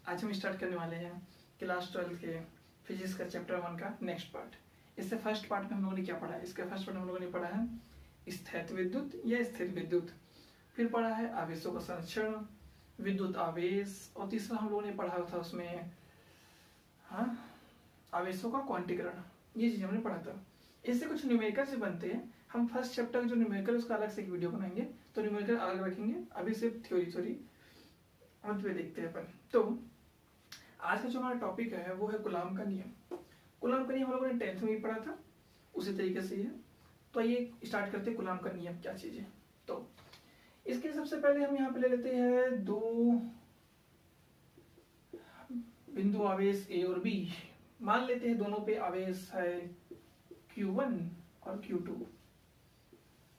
आज हम स्टार्ट करने वाले हैं क्लास 12 के फिजिक्स का चैप्टर 1 का नेक्स्ट पार्ट। इससे फर्स्ट पार्ट में हम लोगों ने क्या पढ़ा है? इसके फर्स्ट पार्ट में हम लोगों ने पढ़ा है स्थैतिक विद्युत या स्थिर विद्युत, फिर पढ़ा है आवेशों का संरक्षण, विद्युत आवेश, और तीसरा हम लोगों ने पढ़ा था उसमें आवेशों का क्वांटीकरण। ये चीज हमने पढ़ा था। इससे कुछ न्यूमेरिकल से बनते हैं। हम फर्स्ट चैप्टर का जो न्यूमेरिकल उसका अलग से एक वीडियो बनाएंगे, तो न्यूमेरिकल अलग रखेंगे, अभी सिर्फ थ्योरी अंत में देखते हैं अपन। तो आज का जो हमारा टॉपिक है वो है कूलॉम का नियम। कूलॉम का नियम हम लोगों ने 10th में भी पढ़ा था, उसी तरीके से है। तो ये स्टार्ट करते हैं कूलॉम का नियम क्या चीज है। तो इसके सबसे पहले हम यहाँ पे ले लेते हैं दो बिंदु आवेश A और B। मान लेते हैं दोनों पे आवेश है Q1 और Q2।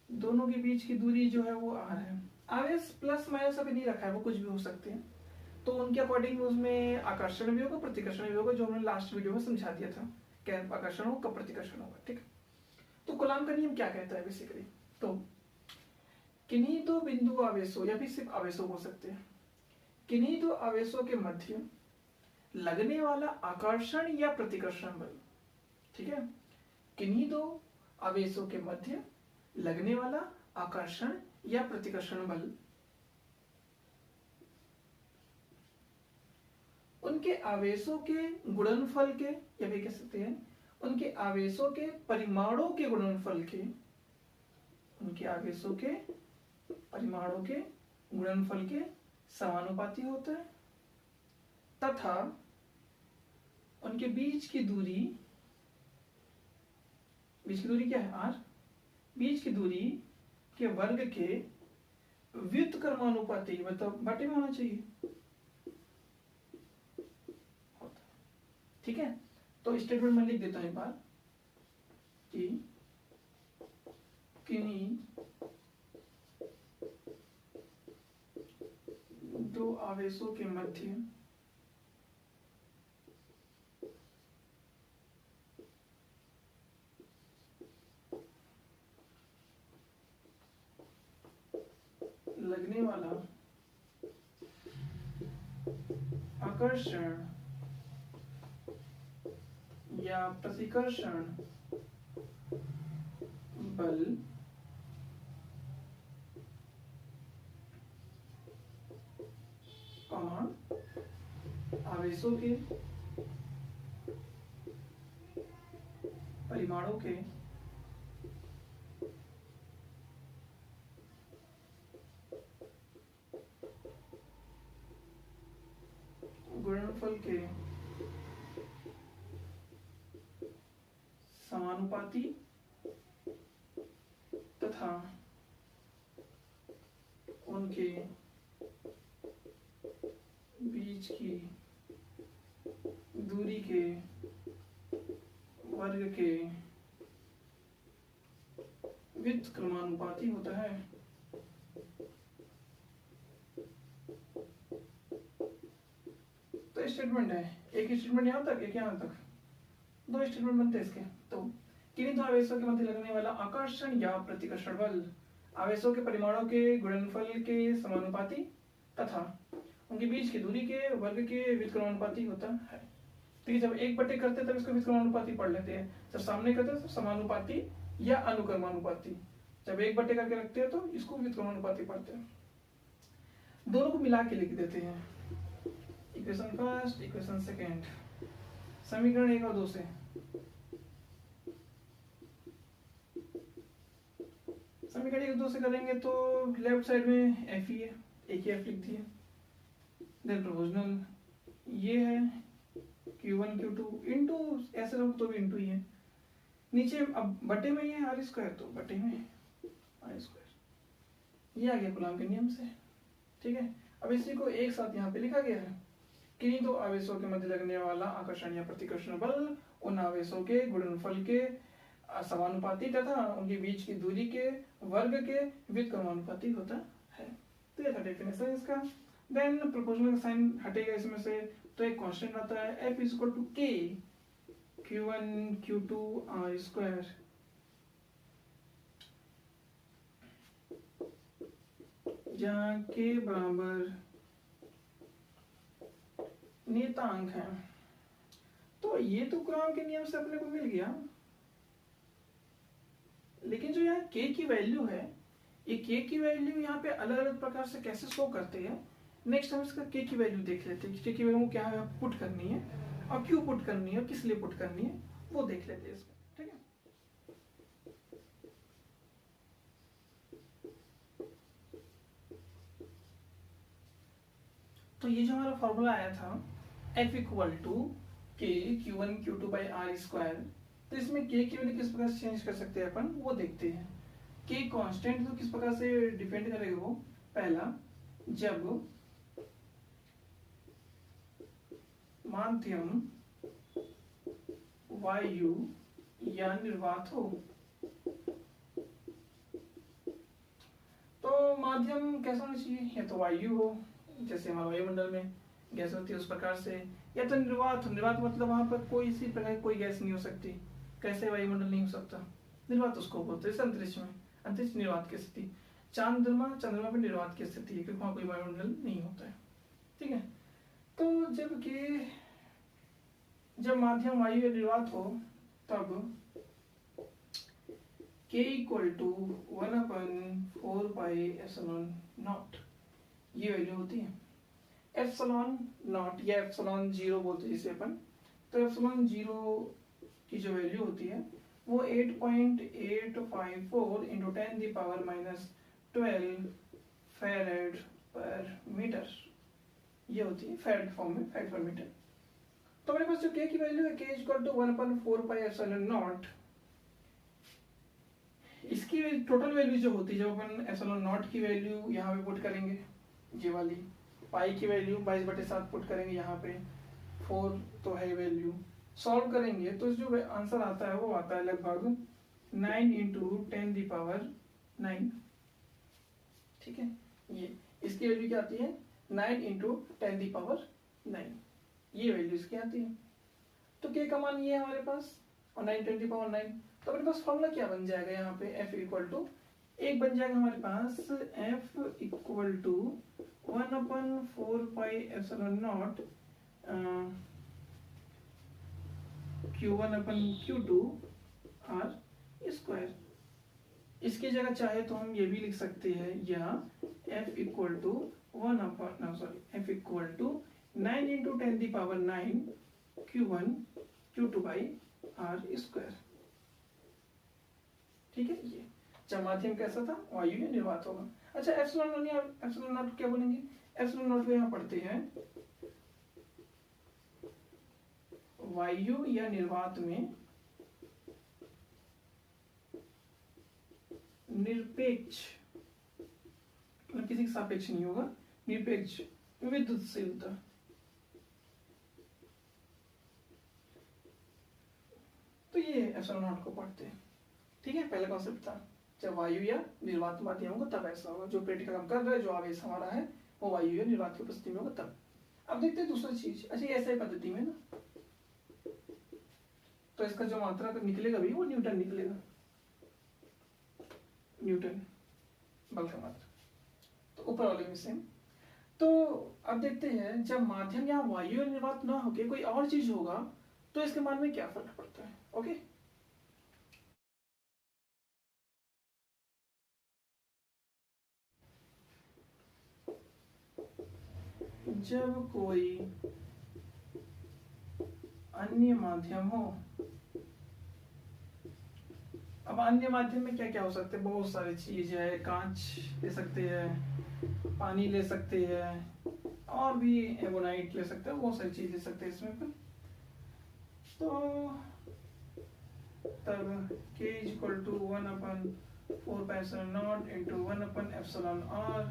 दोनों के बीच की दूरी जो है वो R है। आवेश प्लस माइनस अभी नहीं रखा है, वो कुछ भी हो सकते हैं। तो उनके अकॉर्डिंग उसमें आकर्षण भी होगा, प्रतिकर्षण भी होगा, जो हमने लास्ट वीडियो में समझा दिया था क्या आकर्षण होगा कब प्रतिकर्षण होगा। ठीक है, तो कूलॉम का नियम क्या कहता है बेसिकली? तो किन्हीं दो बिंदु आवेशों या फिर सिर्फ आवेशों हो सकते हैं, किन्हीं दो आवेशों के मध्य लगने वाला आकर्षण या प्रतिकर्षण बल। ठीक है, किन्हीं दो आवेशों के मध्य लगने वाला आकर्षण या प्रतिकर्षण बल उनके आवेशों के गुणनफल के, या भी कह सकते हैं उनके आवेशों के परिमाणों के गुणनफल के, उनके आवेशों के परिमाणों के गुणनफल के समानुपाती होता है, तथा उनके बीच की दूरी क्या है? R। बीच की दूरी के वर्ग के व्युत्क्रमानुपाती, मतलब बटे में होना चाहिए। ठीक है, तो स्टेटमेंट में लिख देता हूं एक बार कि किन्हीं दो आवेशों के मध्य लगने वाला आकर्षण या प्रतिकर्षण बल आवेशों के परिमाणों के गुणनफल के समानुपाती तथा उनके बीच की दूरी के वर्ग के व्युत्क्रमानुपाती होता है। तो स्टेटमेंट है, एक स्टेटमेंट यहां तक, एक यहां तक, दो स्टेटमेंट बनते हैं इसके। तो किन्हीं दो आवेशों के मध्य लगने वाला आकर्षण या प्रतिकर्षण बल आवेशों के परिमाणों के गुणनफल के समानुपाती तथा उनके बीच की दूरी के वर्ग के व्युत्क्रमानुपाती होता है। ठीक है, जब एक बटे करते हैं तब इसको व्युत्क्रमानुपाती पढ़ लेते हैं, जब सामने करते हैं तो समानुपाती या अनुक्रमानुपाती। जब एक बटे करके रखते हैं तो इसको व्युत्क्रमानुपाती पढ़ते हैं। दोनों को मिला के लिख देते हैं, इक्वेशन फर्स्ट, इक्वेशन सेकेंड, समीकरण 1 और 2 से। समीकरण 1 और 2 से करेंगे तो लेफ्ट साइड में एफ ही है, एक ही एफ लिख दिए, देन प्रोपोर्शनल ये है Q1 Q2 इनटू, ऐसे लोग तो भी इनटू ही है, नीचे अब बटे में ये R स्क्वायर, तो बटे में R स्क्वायर। ये आ गया कूलॉम के नियम से। ठीक है, अब इसी को एक साथ यहाँ पे लिखा गया है, किन्हीं दो आवेशों के मध्य लगने वाला आकर्षण या प्रतिकर्षण बल उन आवेशों के गुणनफल के समानुपाती तथा उनके बीच की दूरी के वर्ग के व्युत्क्रमानुपाती होता है। तो ये था डेफिनेशन इसका। देन प्रोपोर्शनल का साइन हटेगा इसमें से, तो एक कांस्टेंट आता है F equal to K Q1 Q2 R square. जहाँ K बराबर नियतांक है। तो ये तो कुरान के नियम से अपने को मिल गया, लेकिन जो यहाँ k की वैल्यू है, ये k की वैल्यू यहाँ पे अलग अलग प्रकार से कैसे शो करते हैं, नेक्स्ट हम इसका k की वैल्यू देख लेते हैं। k की वैल्यू क्या है पुट करनी है और क्यों पुट करनी है और किस लिए पुट करनी है वो देख लेते हैं इसमें, ठीक है। तो ये जो हमारा फॉर्मूला आया था F इक्वल टू के Q1 Q2 by are square, तो इसमें k की वैल्यू किस प्रकार से चेंज कर सकते हैं अपन वो देखते हैं। k कांस्टेंट तो किस प्रकार से डिपेंड करेगा वो, पहला जब माध्यम वायु या निर्वात हो, तो माध्यम कैसा होना चाहिए, या तो वायु हो जैसे हमारे वायुमंडल में गैस होती है उस प्रकार से, या तो निर्वात हो। निर्वात मतलब वहां पर कोई इसी प्रकार कोई गैस नहीं हो सकती, कैसे वायुमंडल नहीं हो सकता, निर्वात उसको बोलते हैं। अंतरिक्ष में अंतरिक्ष निर्वात की स्थिति, चंद्रमा पे निर्वात की स्थिति है क्योंकि वहां कोई वायुमंडल नहीं होता है, ठीक है। तो जब माध्यम वायु या निर्वात हो तब k इक्वल टू 1/4πε0 ये वैल्यू होती है। एप्सिलॉन नॉट या एप्सिलॉन जीरो बोलते हैं जिसे अपन, तो एप्सिलॉन जीरो की जो वैल्यू होती है वो 8.854 इंटू 10⁻⁻12 फैरेड पर मीटर ये होती है, फैरेड फॉर्म में, फैरेड पर मीटर। तो मेरे पास जो k की वैल्यू है k इक्वल टू 1/4πε0, इसकी टोटल वैल्यू जो होती है जब अपन एप्सिलॉन नॉट की वैल्यू यहाँ पे पुट करेंगे, ये वाली पाई की वैल्यू 22/7 पुट करेंगे यहाँ पे, 4 तो है वैल्यू, सॉल्व करेंगे तो जो आंसर आता है वो आता है लगभग 9 इंटू 10⁻9, ठीक है। ये इसकी वैल्यू क्या आती है 9 इंटू 10⁻9, ये वैल्यू इसकी आती है। तो k का मान ये है हमारे पास और 9 10⁻9, तो अपने पास फॉर्मूला क्या बन जाएगा यहाँ पे F इक्वल टू, एक बन जाएगा हमारे पास F equal to 1/4πε0 Q1/Q2 R square. इसकी जगह चाहे तो हम ये भी लिख सकते हैं, या F equal to 9 into 10⁻9 Q1 Q2 by R square, ठीक है। ये जब माध्यम कैसा था वायु या निर्वात होगा। अच्छा एप्सिलॉन नॉट क्या बोलेंगे, एप्सिलॉन नॉट को यहाँ पढ़ते हैं वायु या निर्वात में निरपेक्ष, मतलब किसी के सापेक्ष नहीं होगा, निरपेक्ष विद्युतशीलता, तो ये एप्सिलॉन नॉट को पढ़ते हैं, ठीक है। पहला कॉन्सेप्ट था जब वायु या निर्वात माध्यम होगा तब ऐसा होगा, जो प्रैक्टिकल हम कर रहे हैं, जो आवेश हमारा है वो वायु या निर्वात की उपस्थिति में होगा तब। अब देखते हैं दूसरी चीज, अच्छा ऐसा ही पद्धति में ना, तो इसका जो मात्रा निकलेगा भी वो न्यूटन निकलेगा, न्यूटन बल का मात्रा, तो ऊपर वाले में सेम। तो अब देखते हैं जब माध्यम या वायु या निर्वात ना होके कोई और चीज होगा तो इसके मान में क्या फर्क पड़ता है, ओके। जब कोई अन्य माध्यम हो, अब अन्य माध्यम में क्या क्या हो सकते हैं, बहुत सारी चीज है, कांच ले सकते हैं, पानी ले सकते हैं, और भी एबोनाइट ले सकते हैं, बहुत सारी चीज ले सकते हैं इसमें पर। तो तब k equal to 1/4πε0 into 1/ε0r,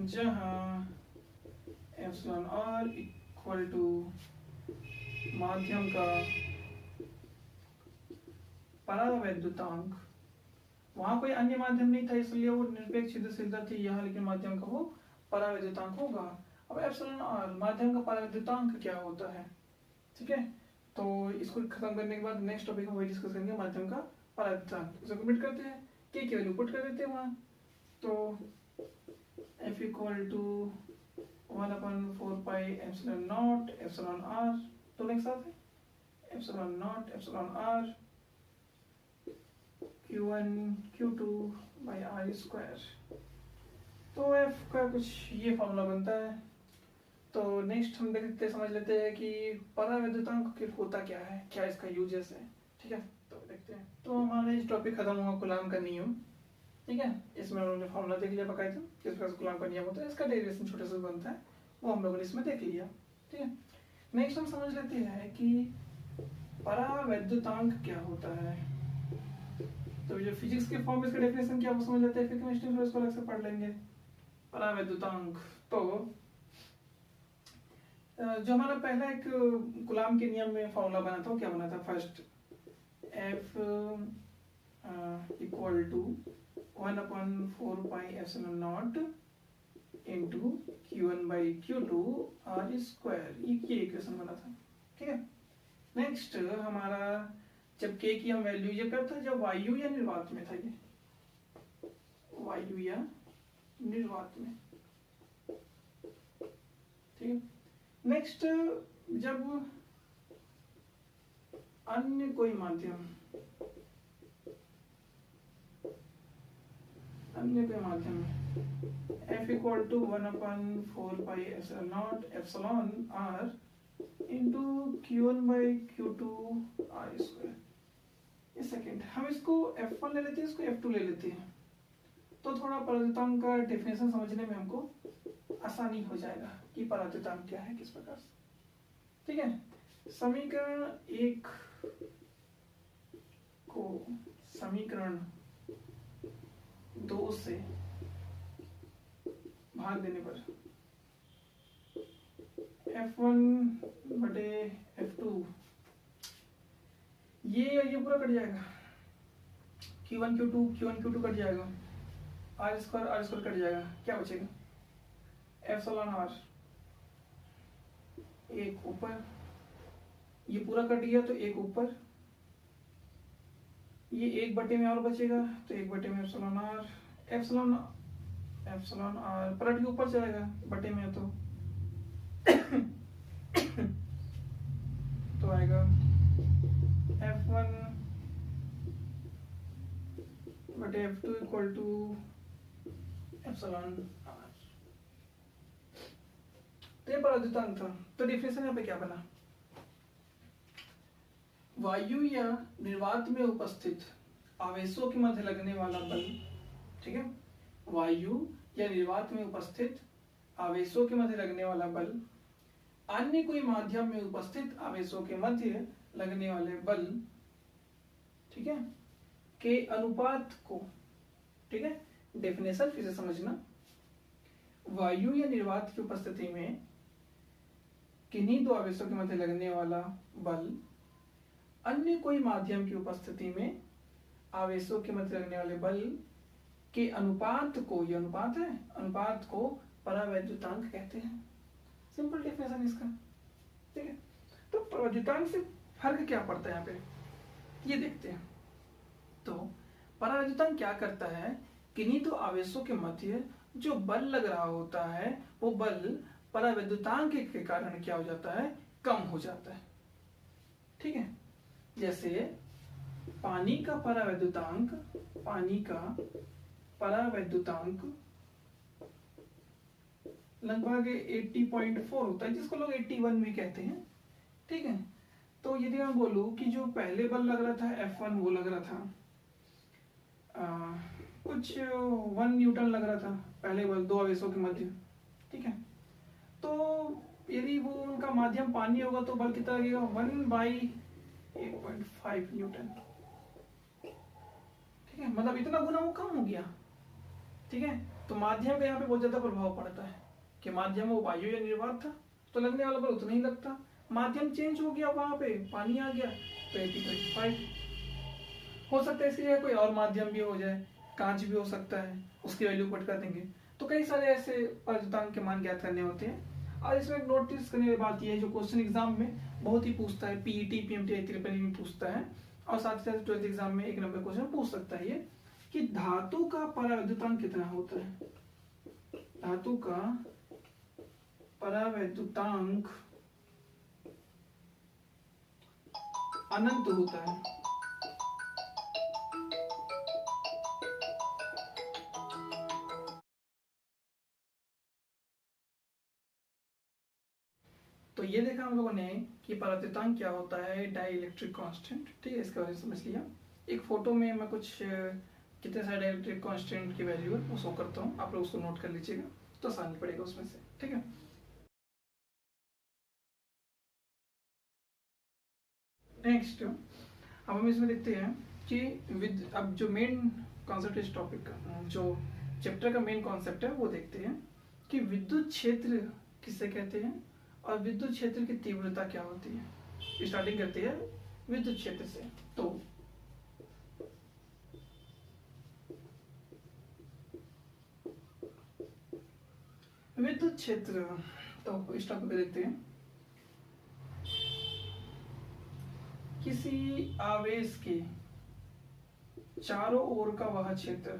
जहाँ एप्सिलॉन r इक्वल टू माध्यम का परावैद्युतांक, वहां कोई अन्य माध्यम नहीं था इसलिए वो निरपेक्ष विद्युतशीलता थी यहाँ, लेकिन माध्यम का वो परावैद्युतांक होगा। अब एप्सिलॉन r माध्यम का परावैद्युतांक क्या होता है, ठीक है। तो इसको खत्म करने के बाद नेक्स्ट टॉपिक में वही डिस्कस करेंगे, माध्यम का परावैद्युतांक। इसको कंप्लीट करते हैं, k की वैल्यू पुट कर देते हैं वहां, तो F equal to 1/4πε0 epsilon r, दोनों एक साथ है, ε0 epsilon r q1 q2 by r square. तो f का कुछ ये फॉर्मूला बनता है। तो नेक्स्ट हम देखते समझ लेते हैं कि परावैद्युतांक होता क्या है, क्या इसका यूजेस है। ठीक है, तो देखते हैं। तो हमारा ये टॉपिक खत्म हुआ कूलाम का नियम। ठीक है, इसमें हम लोगों ने फॉर्मूला देख लिया बकायदा किस प्रकार से कूलाम का नियम होता है, इसका डेरिवेशन छोटे से बनता है, वो हम लोगों ने इसमें देख लिया। ठीक है, नेक्स्ट हम समझ लेते हैं कि परावैद्युतांक क्या होता है। तो जो फिजिक्स के फॉर्म में इसका डेफिनेशन क्या वो समझ लेते हैं, फिर केमिस्ट्री में इसको अलग से पढ़ लेंगे। परावैद्युतांक तो जो हमारा पहला एक कूलाम के नियम में फॉर्मूला बना था वो क्या बना था, first F equal to 1/4πε0 into q1/q2 r square, ये इक्वेशन बना था। ठीक है, नेक्स्ट हमारा जब k की हम वैल्यू, ये कब था, जब वायु या निर्वात में था, ये वायु या निर्वात में। ठीक है, नेक्स्ट जब अन्य कोई माध्यम F equal to 1/4πε0 epsilon r into q1/q2 r square. ये सेकेंड, हम इसको F1 ले लेते हैं, इसको F2 ले लेते हैं, तो थोड़ा परावैद्युतांक का डेफिनेशन समझने में हमको आसानी हो जाएगा कि परावैद्युतांक क्या है, किस प्रकार से। ठीक है, समीकरण 1 को समीकरण 2 से भाग देने पर F1/F2 ये पूरा कट जाएगा, Q1 Q2 कट जाएगा, R स्क्वायर कट जाएगा, क्या बचेगा, एप्सिलॉन r, एक ऊपर, ये पूरा कट गया तो एक ऊपर, ये 1/में और बचेगा तो 1/में एप्सिलॉन r, एप्सिलॉन r पलट के ऊपर चलेगा बटे में, तो आएगा F1/F2 equal to epsilon r। तो ये परावैद्युतांक था। तो डेफिनेशन यहाँ पे क्या बना, वायु या निर्वात में उपस्थित आवेशों के मध्य लगने वाला बल। ठीक है, वायु या निर्वात में उपस्थित आवेशों के मध्य लगने वाला बल अन्य कोई माध्यम में उपस्थित आवेशों के मध्य लगने वाले बल, ठीक है, के अनुपात को। ठीक है, डेफिनेशन फिर से समझना, वायु या निर्वात की उपस्थिति में किन्हीं दो आवेशों के मध्य लगने वाला बल अन्य कोई माध्यम की उपस्थिति में आवेशों के मध्य लगने वाले बल के अनुपात को, ये अनुपात है, अनुपात को परावैद्युतांक कहते हैं। सिंपल डेफिनेशन इसका। ठीक है, तो परावैद्युतांक से फर्क क्या पड़ता है यहाँ पे, ये देखते हैं। तो परावैद्युतांक क्या करता है, किन्हीं दो आवेशों के मध्य जो बल लग रहा होता है वो बल परावैद्युतांक के कारण क्या हो जाता है, कम हो जाता है। ठीक है, जैसे पानी का परावैद्युतांक लगभग 80.4 होता है, जिसको लोग 81 भी कहते हैं। ठीक है, तो यदि मैं बोलूं कि जो पहले बल लग रहा था F1, वो लग रहा था कुछ 1 न्यूटन लग रहा था, पहले बल दो आवेशों के मध्य। ठीक है, तो यदि वो उनका माध्यम पानी होगा तो बल कितना लगेगा, 1/8.5 न्यूटन। ठीक है, मतलब इतना गुना वो कम हो गया। ठीक है, तो माध्यम का यहाँ पे बहुत ज्यादा प्रभाव पड़ता है कि माध्यम वो वायु या निर्वात था तो लगने वाला बल उतना ही लगता, माध्यम चेंज हो गया, वहां पे पानी आ गया तो 80.5 हो सकता है। इसलिए कोई और माध्यम भी हो जाए, कांच भी हो सकता है, उसकी वैल्यू पुट कर देंगे। तो कई सारे ऐसे परावैद्युतांक के मान ज्ञात करने होते हैं। और इसमें एक नोटिस करने की बात यह है, जो क्वेश्चन एग्जाम में बहुत ही पूछता है, पीईटी पीएमटी त्रिपली में पूछता है, और साथ ही साथ 12th एग्जाम में 1 नंबर क्वेश्चन पूछ सकता है ये, कि धातु का परावैद्युतांक कितना होता है। धातु का परावैद्युतांक अनंत होता है। तो ये देखा हम लोगों ने कि परावैद्युतांक क्या होता है, डाइलेक्ट्रिक कांस्टेंट। ठीक है, इसके बारे में समझ लिया। एक फोटो में मैं कुछ कितने सारे डाइलेक्ट्रिक कांस्टेंट की वैल्यू है वो शो करता हूँ, आप लोग उसको नोट कर लीजिएगा तो आसानी पड़ेगा उसमें से। ठीक है, नेक्स्ट अब हम इसमें देखते हैं कि अब जो मेन कॉन्सेप्ट इस टॉपिक का, जो चैप्टर का मेन कॉन्सेप्ट है वो देखते हैं कि विद्युत क्षेत्र किसे कहते हैं और विद्युत क्षेत्र की तीव्रता क्या होती है। स्टार्टिंग करते हैं विद्युत क्षेत्र से। तो विद्युत क्षेत्र, तो इस टॉपिक को देखते हैं। किसी आवेश के चारों ओर का वह क्षेत्र,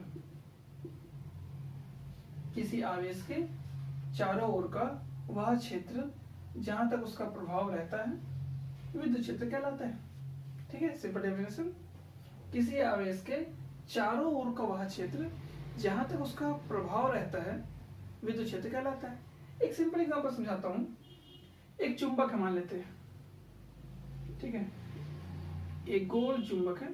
किसी आवेश के चारों ओर का वह क्षेत्र जहां तक उसका प्रभाव रहता है विद्युत क्षेत्र कहलाता है। ठीक है, सिंपल डेफिनेशन, किसी आवेश के चारों ओर का वह क्षेत्र जहां तक उसका प्रभाव रहता है विद्युत क्षेत्र कहलाता है। एक सिंपल एग्जांपल समझाता हूं। एक चुंबक है मान लेते हैं, ठीक है, एक गोल चुंबक है,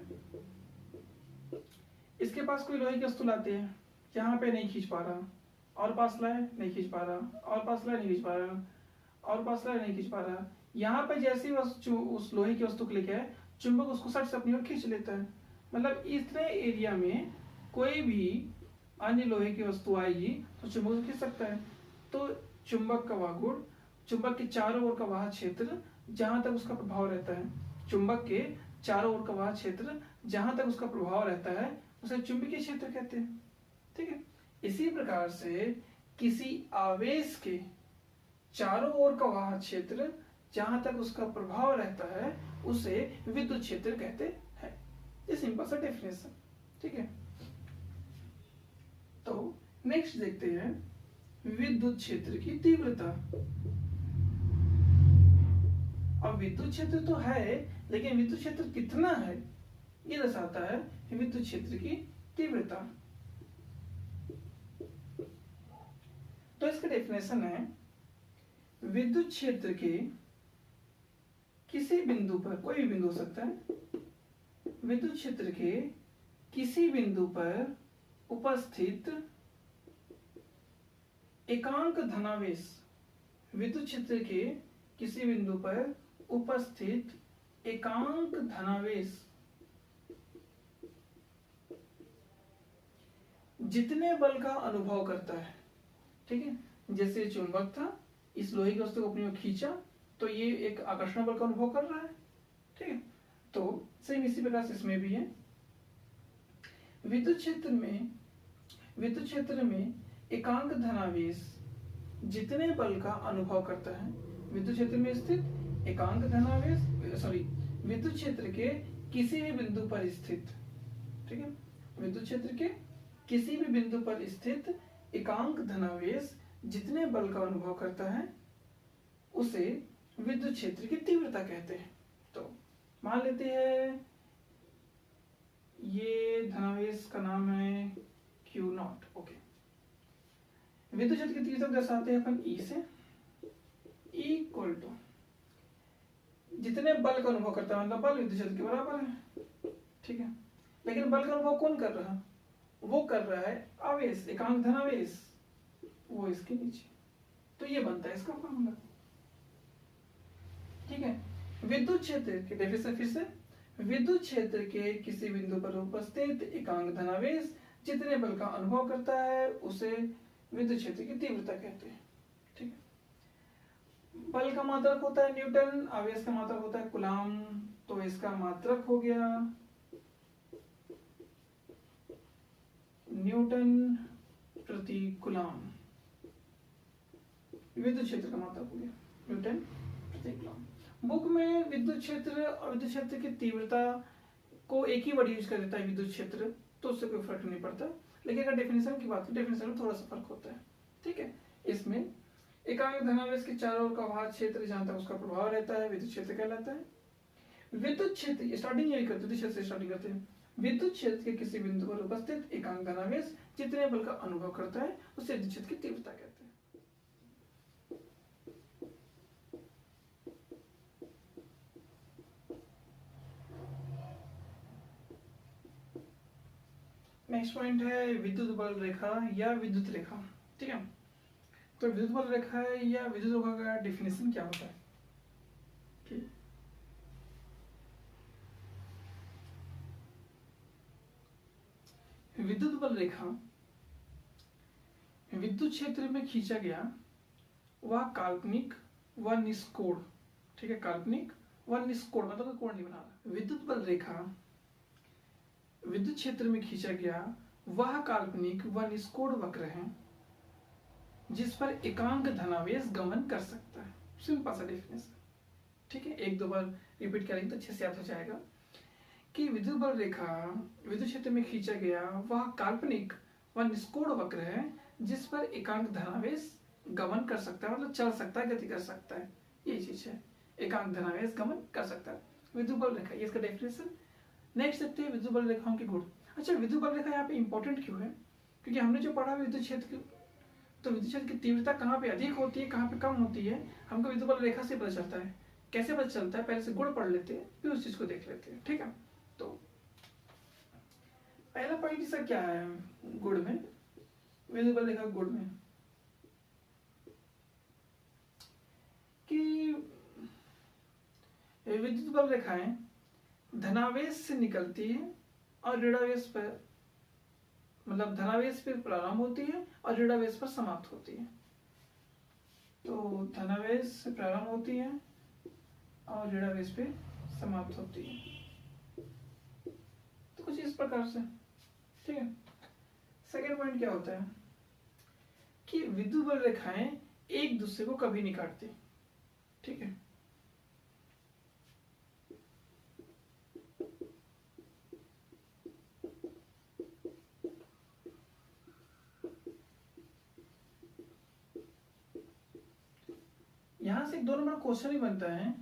इसके पास कोई लोहे की वस्तु लाते हैं, यहाँ पे नहीं खींच पा रहा, और पास लाए नहीं खींच पा रहा, और पास लाए नहीं खींच पा रहा, और पास लाए नहीं खींच पा रहा। यहाँ पे जैसे ही उस लोहे की वस्तु को लेके आए, चुंबक उसको सट से अपनी ओर खींच लेता है। मतलब इतने एरिया में कोई भी अन्य लोहे की वस्तु आएगी तो चुंबक खींच सकता है। तो चुंबक का वह गुण, चुंबक के चारों ओर का वह क्षेत्र जहां तक उसका प्रभाव रहता है, चुंबक के चारों ओर का वह क्षेत्र जहां तक उसका प्रभाव रहता है उसे चुंबकीय क्षेत्र कहते हैं। ठीक है, इसी प्रकार से किसी आवेश के चारों ओर का वह क्षेत्र जहां तक उसका प्रभाव रहता है उसे विद्युत क्षेत्र कहते हैं। ये सिंपल सा डेफिनेशन। ठीक है, तो नेक्स्ट देखते हैं विद्युत क्षेत्र की तीव्रता। अब विद्युत क्षेत्र तो है, लेकिन विद्युत क्षेत्र कितना है ये दर्शाता है विद्युत क्षेत्र की तीव्रता। तो इसका डेफिनेशन है विद्युत क्षेत्र के किसी बिंदु पर, कोई भी बिंदु हो सकता है, विद्युत क्षेत्र के किसी बिंदु पर उपस्थित एकांक धनावेश, विद्युत क्षेत्र के किसी बिंदु पर उपस्थित एकांक धनावेश जितने बल का अनुभव करता है। ठीक है, जैसे चुंबक था, इस लोहे की वस्तु को अपनी ओर खींचा तो ये एक आकर्षण बल का अनुभव कर रहा है। ठीक है, तो सेम इसी प्रकार से इसमें भी है। विद्युत क्षेत्र में एकांक धनावेश जितने बल का अनुभव करता है, विद्युत क्षेत्र में स्थित एकांक धनावेश, विद्युत क्षेत्र के किसी भी बिंदु पर स्थित, ठीक है, विद्युत क्षेत्र के किसी भी बिंदु पर स्थित एकांक धनावेश जितने बल का अनुभव करता है उसे विद्युत क्षेत्र की तीव्रता कहते हैं। तो मान लेते हैं ये धनावेश का नाम है Q0। ओके, विद्युत क्षेत्र की तीव्रता दर्शाते हैं अपन E से, इक्वल टू जितने बल का अनुभव करता है, मतलब बल विद्युत क्षेत्र के बराबर है। ठीक है, लेकिन बल का अनुभव कौन कर रहा है? वो कर रहा है आवेश, एकांक धनावेश, वो इसके नीचे। तो ये बनता है इसका फॉर्मूला। ठीक है, विद्युत क्षेत्र के डेफिनेशन फिर से, विद्युत क्षेत्र के किसी बिंदु पर उपस्थित एकांक धनावेश जितने बल का अनुभव करता है उसे विद्युत क्षेत्र की तीव्रता कहते हैं। ठीक है, बल का मात्रक होता है न्यूटन, आवेश का मात्रक होता है कूलाम, तो इसका मात्रक हो गया न्यूटन प्रति कूलाम, विद्युत क्षेत्र का मात्रक हो गया न्यूटन प्रति कूलाम। बुक में विद्युत क्षेत्र और विद्युत क्षेत्र की तीव्रता को एक ही वर्ड यूज कर देता है विद्युत क्षेत्र, तो उससे कोई फर्क नहीं पड़ता। लेकिन अगर डेफिनेशन की बात करें, डेफिनेशन में थोड़ा सा फर्क होता है। ठीक है, इसमें एकांक धनावेश के चारों ओर का वह क्षेत्र जहां तक उसका प्रभाव रहता है विद्युत क्षेत्र कहलाता है। विद्युत क्षेत्र स्टार्टिंग यही करते, विद्युत क्षेत्र से स्टार्टिंग करते हैं। विद्युत क्षेत्र के किसी बिंदु पर उपस्थित एकांक धनावेश जितने बल का अनुभव करता है उसे विद्युत क्षेत्र की तीव्रता कहते हैं। नेक्स्ट पॉइंट है विद्युत बल रेखा या विद्युत रेखा। ठीक है, तो विद्युत बल रेखा या विद्युत रेखा का डेफिनेशन क्या होता है? ठीक, विद्युत बल रेखा विद्युत क्षेत्र में खींचा गया वह काल्पनिक व निष्कोण, ठीक है, काल्पनिक व निष्कोण मतलब कोण नहीं बना रहा। विद्युत बल रेखा विद्युत क्षेत्र में खींचा गया वह काल्पनिक व निष्कोण वक्र है जिस पर एकांक धनावेश गमन कर सकता है। सिंपल सा डेफिनेशन, ठीक है, एक दो बार रिपीट करेंगे तो अच्छे से याद हो जाएगा कि विद्युत बल रेखा विद्युत क्षेत्र में खींचा गया वह काल्पनिक व निष्कोण वक्र है जिस पर एकांक धनावेश गमन कर सकता है, मतलब चल सकता है, गति कर सकता है, ये चीज है, एकांक धनावेश गमन कर सकता है विद्युत बल रेखा, ये इसका डेफिनेशन। नेक्स्ट देखते हैं विद्युत बल रेखाओं के गुण। अच्छा, विद्युत बल रेखा यहाँ पे इंपॉर्टेंट क्यों है? क्योंकि हमने जो पढ़ा विद्युत क्षेत्र तो विद्युत क्षेत्र की तीव्रता कहाँ पे अधिक होती है, कहाँ पे कम होती है, हमको विद्युत बल रेखा से पता चलता है। कैसे पता चलता है? पहले से गुण पढ़ लेते हैं फिर उस चीज को देख लेते हैं। ठीक है, तो पहला पॉइंट इसका क्या है गुण में, विद्युत बल रेखा गुण में कि विद्युत बल रेखाएं धनावेश से निकलती है और ऋणावेश पर, मतलब धनावेश पर प्रारंभ होती है और ऋणावेश पर समाप्त होती है। तो धनावेश से प्रारंभ होती है और ऋणावेश पे समाप्त होती है, तो कुछ इस प्रकार से। ठीक है, सेकेंड पॉइंट क्या होता है कि विद्युत बल रेखाएं एक दूसरे को कभी नहीं काटती। ठीक है, यहां से एक दो नंबर क्वेश्चन ही बनता है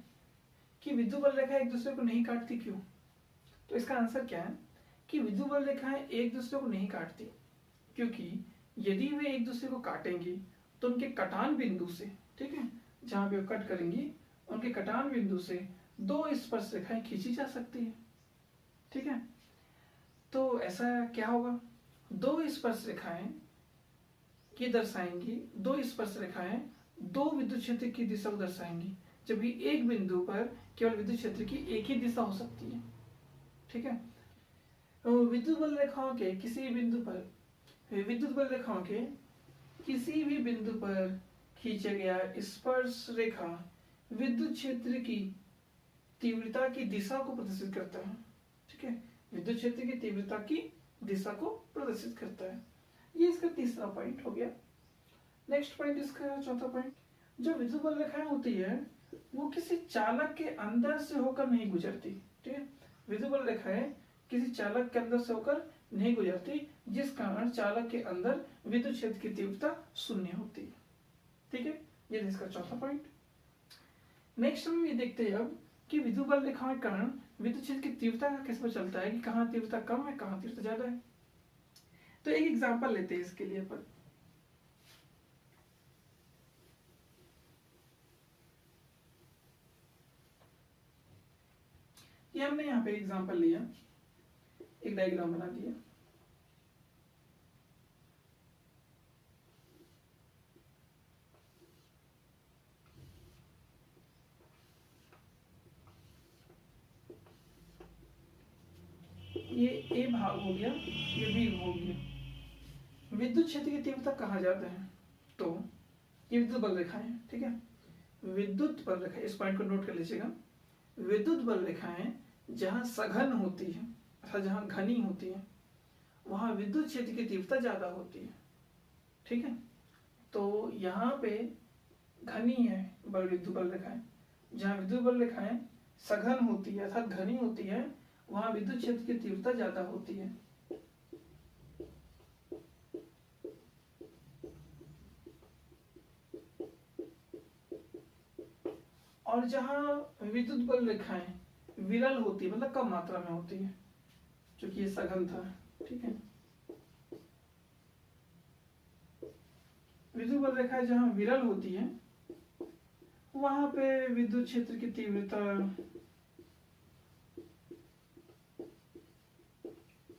कि विद्युत बल रेखा एक दूसरे को नहीं काटती क्यों? तो इसका आंसर क्या है कि विद्युत बल रेखाएं एक दूसरे को नहीं काटती क्योंकि यदि वे एक दूसरे को काटेंगी तो उनके कटान बिंदु से, ठीक है, जहां पे कट करेंगी उनके कटान बिंदु से दो स्पर्श रेखाएं खींची जा सकती है। ठीक है, तो ऐसा क्या होगा, दो स्पर्श रेखाएं ये दर्शाएंगी, दो स्पर्श रेखाएं दो विद्युत क्षेत्र की दिशा को दर्शाएंगी, जबकि एक बिंदु पर केवल विद्युत क्षेत्र की एक ही दिशा हो सकती है। ठीक है, विद्युत बल रेखाओं के किसी बिंदु पर, विद्युत बल रेखाओं के किसी भी बिंदु पर खींचा गया स्पर्श रेखा विद्युत क्षेत्र की तीव्रता की दिशा को प्रदर्शित करता है। ठीक है, विद्युत क्षेत्र की तीव्रता की दिशा को प्रदर्शित करता है। ये इसका तीसरा पॉइंट हो गया। नेक्स्ट पॉइंट इसका चौथा पॉइंट, जो विद्युत बल रेखाएं होती है वो किसी चालक के अंदर से होकर नहीं गुजरती। ठीक है, विद्युत बल रेखाएं किसी चालक के अंदर से होकर नहीं गुजरती, जिस कारण चालक के अंदर विद्युत क्षेत्र की तीव्रता शून्य होती है। ठीक है, ये इसका चौथा पॉइंट। नेक्स्ट हम ये देखते हैं अब कि विद्युत बल रेखाओं के कारण विद्युत क्षेत्र की तीव्रता का कैसे पता चलता है कि कहाँ तीव्रता कम है कहाँ तीव्रता ज्यादा है। तो एक एग्जांपल लेते हैं इसके लिए अपन। ये हमने यहाँ पे एग्जांपल लिया, एक डायग्राम बना दिया। ये ए भाग हो गया, ये बी हो गया। विद्युत क्षेत्र की तीव्रता कहाँ जाता है? तो ये विद्युत बल रेखाएं, ठीक है, विद्युत बल रेखा, इस पॉइंट को नोट कर लीजिएगा। विद्युत बल रेखाएं जहां सघन होती है अर्थात जहां घनी होती है वहां विद्युत क्षेत्र की तीव्रता ज्यादा होती है। ठीक है, तो यहाँ पे घनी है बल विद्युत बल रेखाएं, जहां विद्युत बल रेखाएं सघन होती है अर्थात घनी होती है वहां विद्युत क्षेत्र की तीव्रता ज्यादा होती है। और जहाँ विद्युत बल रेखाएं विरल होती है, मतलब कम मात्रा में होती है, जो कि ये सघन था, ठीक है। विद्युत बल रेखाएं जहाँ विरल होती है वहां पे विद्युत क्षेत्र की तीव्रता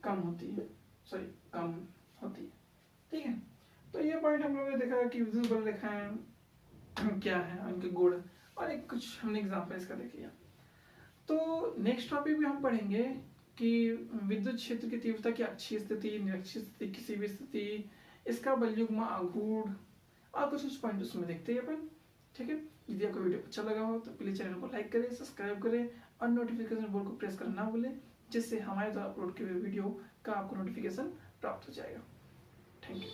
कम होती है, कम होती है, ठीक है। तो ये पॉइंट हम लोगों ने देखा कि विद्युत बल रेखाएं क्या है, उनके गुण, और एक कुछ हमने एग्जाम्पल इसका देख लिया। तो नेक्स्ट टॉपिक भी हम पढ़ेंगे कि विद्युत क्षेत्र की तीव्रता की अक्षीय स्थिति, निरक्षीय स्थिति, किसी भी स्थिति, इसका बलयुग्म, आघूर्ण, और कुछ पॉइंट उसमें देखते हैं अपन, ठीक है। यदि आपको वीडियो अच्छा लगा हो तो प्लीज चैनल को लाइक करें, सब्सक्राइब करें और नोटिफिकेशन बेल को प्रेस करना ना भूलें, जिससे हमारे द्वारा अपलोड किए हुए वीडियो का आपको नोटिफिकेशन प्राप्त हो जाएगा। Thank you.